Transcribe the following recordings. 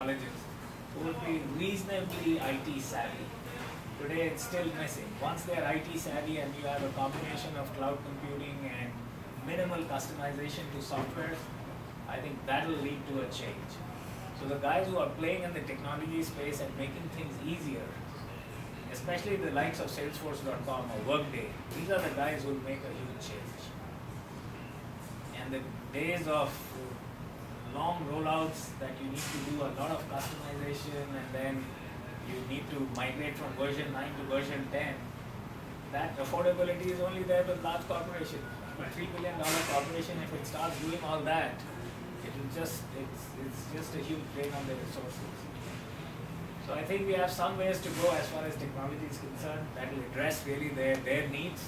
colleges who would be reasonably IT savvy. Today it's still missing. Once they're IT savvy and you have a combination of cloud computing and minimal customization to software, I think that'll lead to a change. So the guys who are playing in the technology space and making things easier, especially the likes of Salesforce.com or Workday, these are the guys who will make a huge change. And the days of long rollouts that you need to do a lot of customization and then you need to migrate from version 9 to version 10, that affordability is only there with large corporations. A $3 billion corporation, if it starts doing all that, it's just a huge drain on their resources. So I think we have some ways to go as far as technology is concerned that will address really their needs.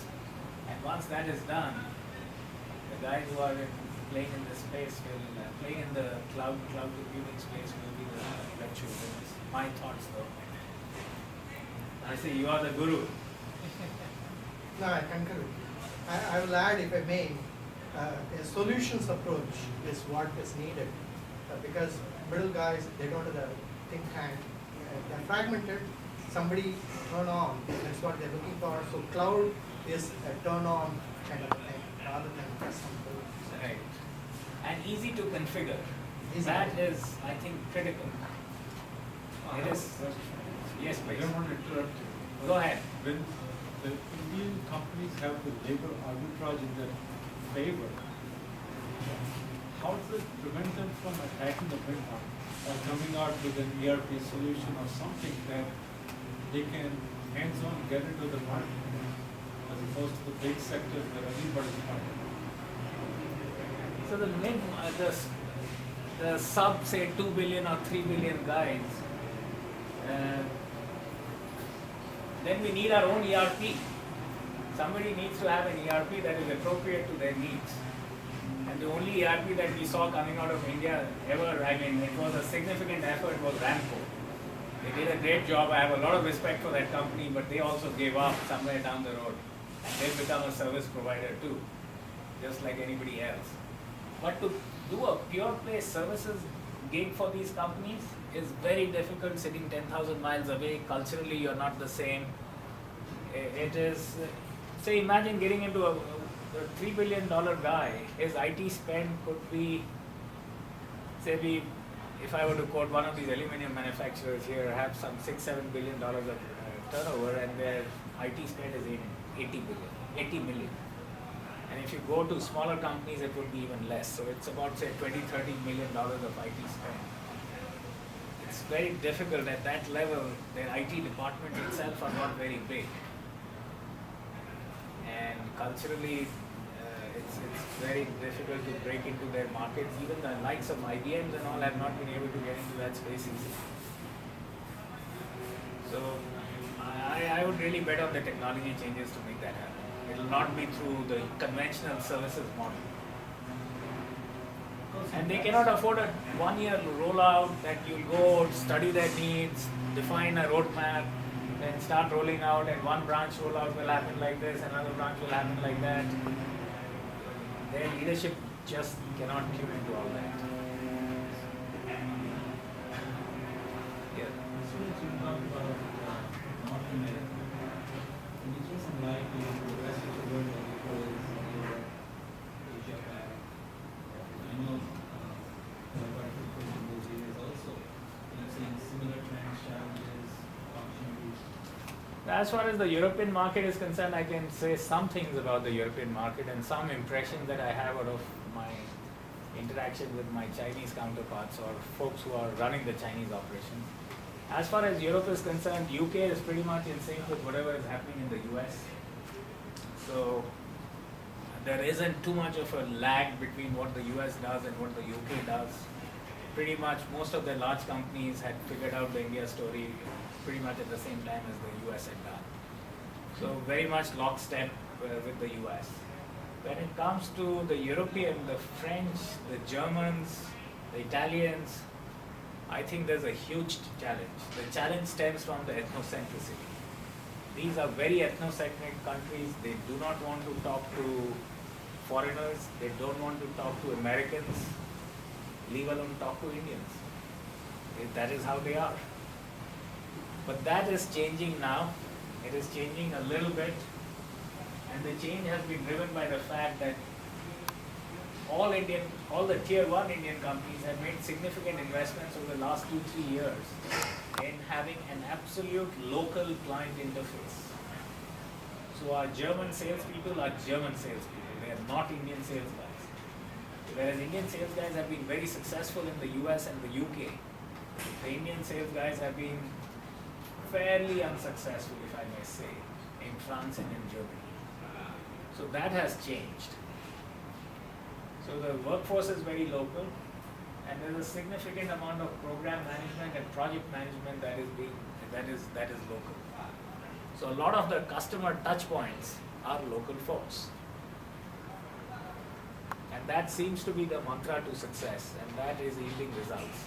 And once that is done, the guys who are playing in this space will playing in the cloud computing space will be the eventual winners. My thoughts though. I say you are the guru. No, I concur. I will add, if I may, a solutions approach is what is needed because middle guys, they don't have the think tank. They're fragmented. Somebody turn on. That's what they're looking for. So cloud is a turn on kind of a thing rather than custom build. Right. And easy to configure. That is, I think, critical. It is. Yes, I please. don't want to interrupt you. Go ahead. When the Indian companies have the labor arbitrage in their favor, how does it prevent them from attacking the big one or coming out with an ERP solution or something that they can hands-on get into the market as opposed to the big sectors where everybody's fighting? So the sub say 2 billion or 3 billion guys, then we need our own ERP. Somebody needs to have an ERP that is appropriate to their needs. And the only ERP that we saw coming out of India ever, I mean, it was a significant effort, was Ramco. They did a great job. I have a lot of respect for that company, but they also gave up somewhere down the road. And they've become a service provider too, just like anybody else. But to do a pure play services gig for these companies is very difficult sitting 10,000 miles away. Culturally, you're not the same. It is, say, imagine getting into a $3 billion guy, his IT spend could be, say, if I were to quote one of these aluminum manufacturers here, have some $6-7 billion of turnover and their IT spend is 80 million. And if you go to smaller companies, it would be even less. So it's about, say, $20-30 million of IT spend. It's very difficult at that level. Their IT department itself are not very big. And culturally, it's very difficult to break into their markets. Even the likes of IBMs and all have not been able to get into that space easily. So I would really bet on the technology changes to make that happen. It will not be through the conventional services model. And they cannot afford a 1-year rollout that you'll go study their needs, define a roadmap, then start rolling out, and one branch rollout will happen like this, another branch will happen like that. Their leadership just cannot tune into all that. Yeah. As soon as you talk about North America, can you throw some light on the rest of the world as it goes Europe, Asia Pac? I know there are people in those areas also. You're seeing similar trends, challenges, opportunities. As far as the European market is concerned, I can say some things about the European market and some impressions that I have out of my interaction with my Chinese counterparts or folks who are running the Chinese operation. As far as Europe is concerned, UK is pretty much in sync with whatever is happening in the US. So there isn't too much of a lag between what the US does and what the UK does. Pretty much most of the large companies had figured out the India story pretty much at the same time as the US had done. So very much lockstep with the US. When it comes to the European, the French, the Germans, the Italians, I think there's a huge challenge. The challenge stems from the ethnocentricity. These are very ethnocentric countries. They do not want to talk to foreigners. They don't want to talk to Americans, leave alone talk to Indians. That is how they are. But that is changing now. It is changing a little bit. And the change has been driven by the fact that all the tier 1 Indian companies have made significant investments over the last 2-3 years in having an absolute local client interface. So our German salespeople are German salespeople. They are not Indian sales guys. Whereas Indian sales guys have been very successful in the US and the UK, the Indian sales guys have been fairly unsuccessful, if I may say, in France and in Germany. So that has changed. So the workforce is very local, and there is a significant amount of program management and project management that is local. So a lot of the customer touch points are local folks. And that seems to be the mantra to success, and that is yielding results.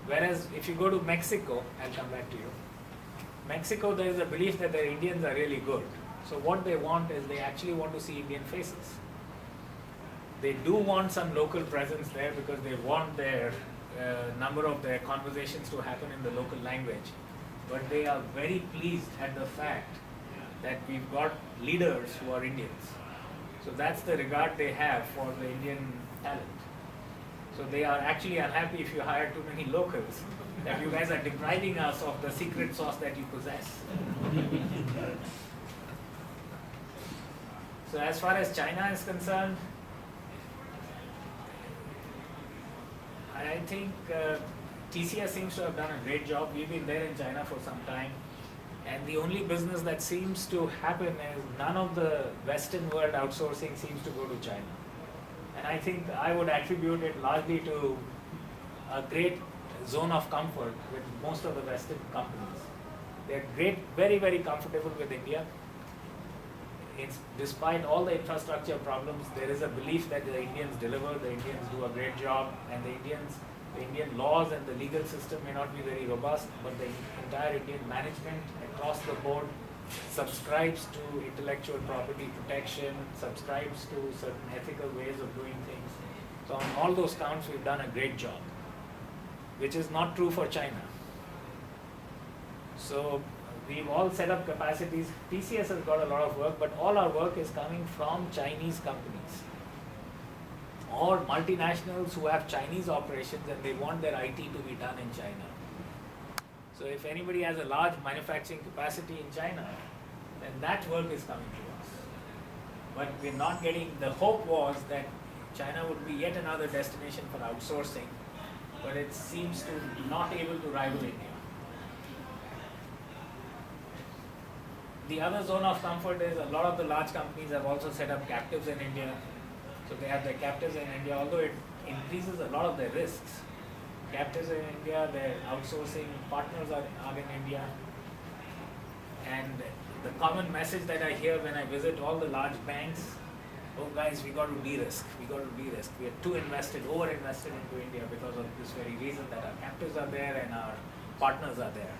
Whereas if you go to Mexico, I'll come back to you. Mexico, there is a belief that the Indians are really good. So what they want is they actually want to see Indian faces. They do want some local presence there because they want their number of their conversations to happen in the local language. But they are very pleased at the fact that we've got leaders who are Indians. So that's the regard they have for the Indian talent. So they are actually unhappy if you hire too many locals, that you guys are depriving us of the secret sauce that you possess. So as far as China is concerned, I think TCS seems to have done a great job. We've been there in China for some time. And the only business that seems to happen is none of the Western world outsourcing seems to go to China. And I think I would attribute it largely to a great zone of comfort with most of the Western companies. They're great, very, very comfortable with India. Despite all the infrastructure problems, there is a belief that the Indians deliver, the Indians do a great job, and the Indian laws and the legal system may not be very robust, but the entire Indian management across the board subscribes to intellectual property protection, subscribes to certain ethical ways of doing things. So on all those counts, we've done a great job, which is not true for China. So we've all set up capacities. TCS has got a lot of work, but all our work is coming from Chinese companies or multinationals who have Chinese operations and they want their IT to be done in China. So if anybody has a large manufacturing capacity in China, then that work is coming to us. But we're not getting, the hope was that China would be yet another destination for outsourcing, but it seems to not able to rival India. The other zone of comfort is a lot of the large companies have also set up captives in India. So they have their captives in India, although it increases a lot of their risks. Captives in India, their outsourcing partners are in India. And the common message that I hear when I visit all the large banks, oh guys, we got to de-risk, we are too invested, over-invested into India because of this very reason that our captives are there and our partners are there.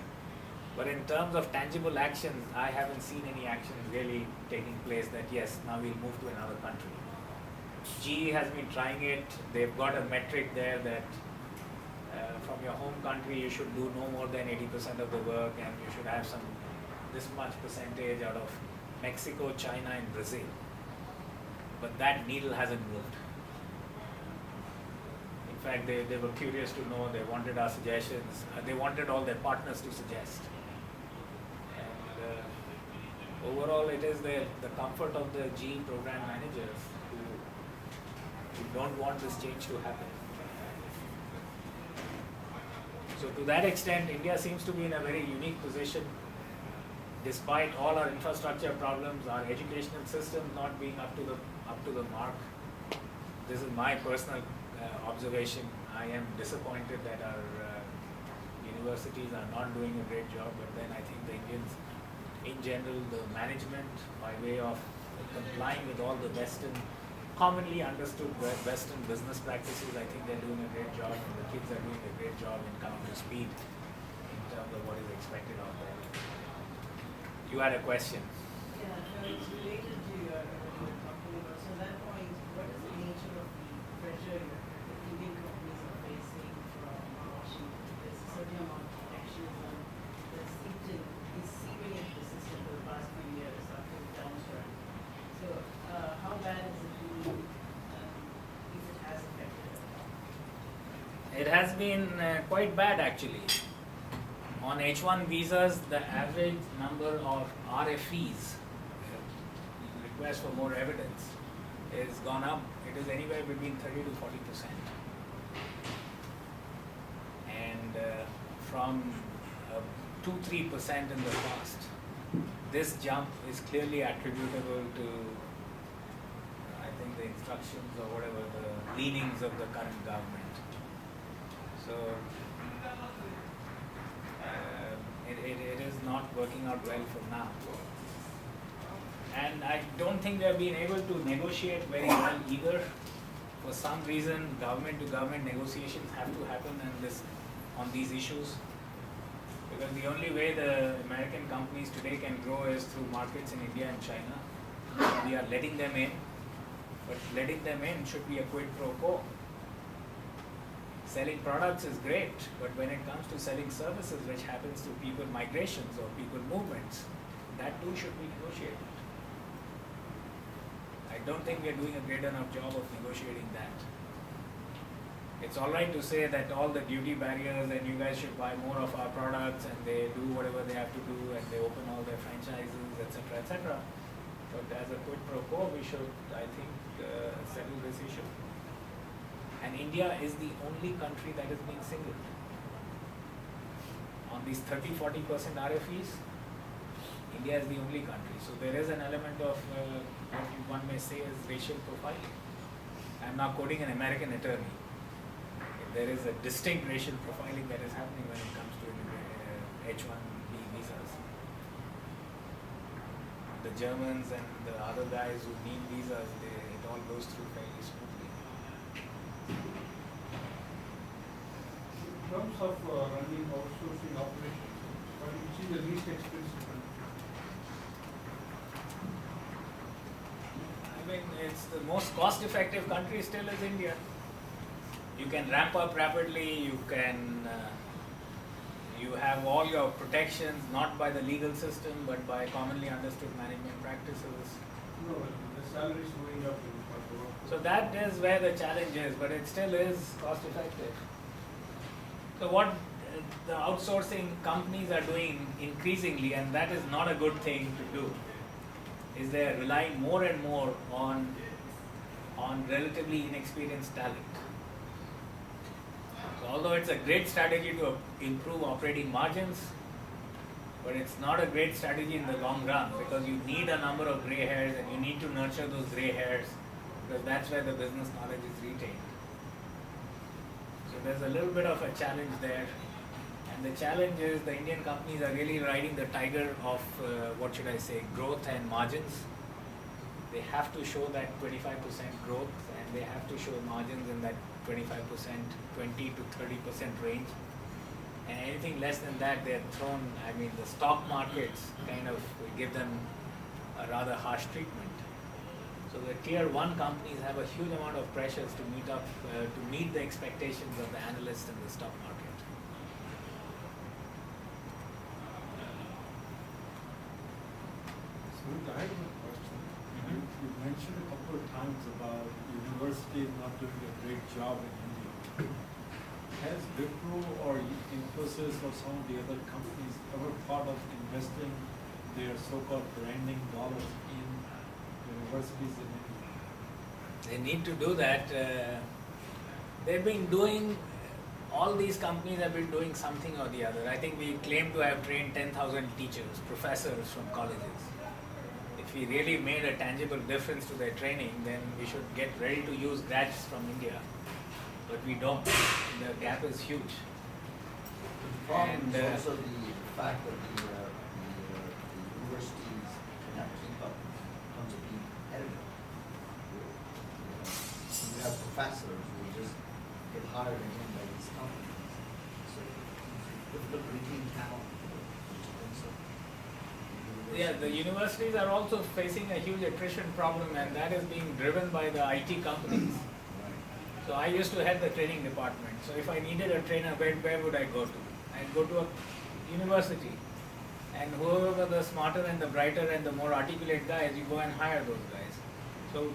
But in terms of tangible actions, I haven't seen any actions really taking place that yes, now we'll move to another country. GE has been trying it. They've got a metric there that from your home country you should do no more than 80% of the work and you should have this much percentage out of Mexico, China and Brazil. But that needle hasn't moved. In fact, they were curious to know, they wanted our suggestions, they wanted all their partners to suggest. And overall it is the comfort of the GE program managers who don't want this change to happen. So to that extent, India seems to be in a very unique position. Despite all our infrastructure problems, our educational system not being up to the mark. This is my personal observation. I am disappointed that our universities are not doing a great job, but then I think the Indians, in general, the management, by way of complying with all the commonly understood Western business practices, I think they're doing a great job, and the kids are doing a great job in coming to speed in terms of what is expected of them. You had a question. Yeah, no, it's related to your talking about. So at that point, what is the nature of the pressure that Indian companies are facing It has been quite bad actually. On H1 visas, the average number of RFEs, requests for more evidence, is gone up. It is anywhere between 30 to 40%. And from 2-3% in the past, this jump is clearly attributable to, I think, the instructions or whatever, the leanings of the current government. So, it is not working out well for now. And I don't think they have been able to negotiate very well either. For some reason, government to government negotiations have to happen on these issues. Because the only way the American companies today can grow is through markets in India and China. We are letting them in, but letting them in should be a quid pro quo. Selling products is great, but when it comes to selling services, which happens to people migrations or people movements, that too should be negotiated. I don't think we are doing a great enough job of negotiating that. It's all right to say that all the duty barriers and you guys should buy more of our products and they do whatever they have to do and they open all their franchises, etc., etc. But as a quid pro quo, we should, I think, settle this issue. And India is the only country that is being singled. On these 30-40% RFEs, India is the only country. So there is an element of what one may say is racial profiling. I'm now quoting an American attorney. There is a distinct racial profiling that is happening when it comes to H1B visas. The Germans and the other guys who need visas, it all goes through fairly smoothly. In terms of running outsourcing operations, which is the least expensive country? I mean, it's the most cost-effective country still is India. You can ramp up rapidly, you have all your protections, not by the legal system, but by commonly understood management practices. No, the salary is going up in Pakistan. So that is where the challenge is, but it still is cost-effective. So what the outsourcing companies are doing increasingly, and that is not a good thing to do, is they are relying more and more on relatively inexperienced talent. So although it's a great strategy to improve operating margins, but it's not a great strategy in the long run because you need a number of gray hairs and you need to nurture those gray hairs because that's where the business knowledge is retained. So there's a little bit of a challenge there. And the challenge is the Indian companies are really riding the tiger of, growth and margins. They have to show that 25% growth and they have to show margins in that 25%, 20 to 30% range. And anything less than that, they're thrown, the stock markets kind of give them a rather harsh treatment. So the tier 1 companies have a huge amount of pressures to meet the expectations of the analysts in the stock market. So I have a question. You mentioned a couple of times about universities not doing a great job in India. Has Wipro or Infosys or some of the other companies ever thought of investing their so-called branding dollars in universities in India? They need to do that. They've been doing, all these companies have been doing something or the other. I think we claim to have trained 10,000 teachers, professors from colleges. If we really made a tangible difference to their training, then we should get ready to use grads from India. But we don't. The gap is huge. The problem is also the fact that the universities cannot keep up in terms of being competitive. You have professors who just get hired again by these companies. So it's difficult to retain talent. Yeah, the universities are also facing a huge attrition problem, and that is being driven by the IT companies. So I used to head the training department. So if I needed a trainer, where would I go to? I'd go to a university. And whoever the smarter and the brighter and the more articulate guys, you go and hire those guys. So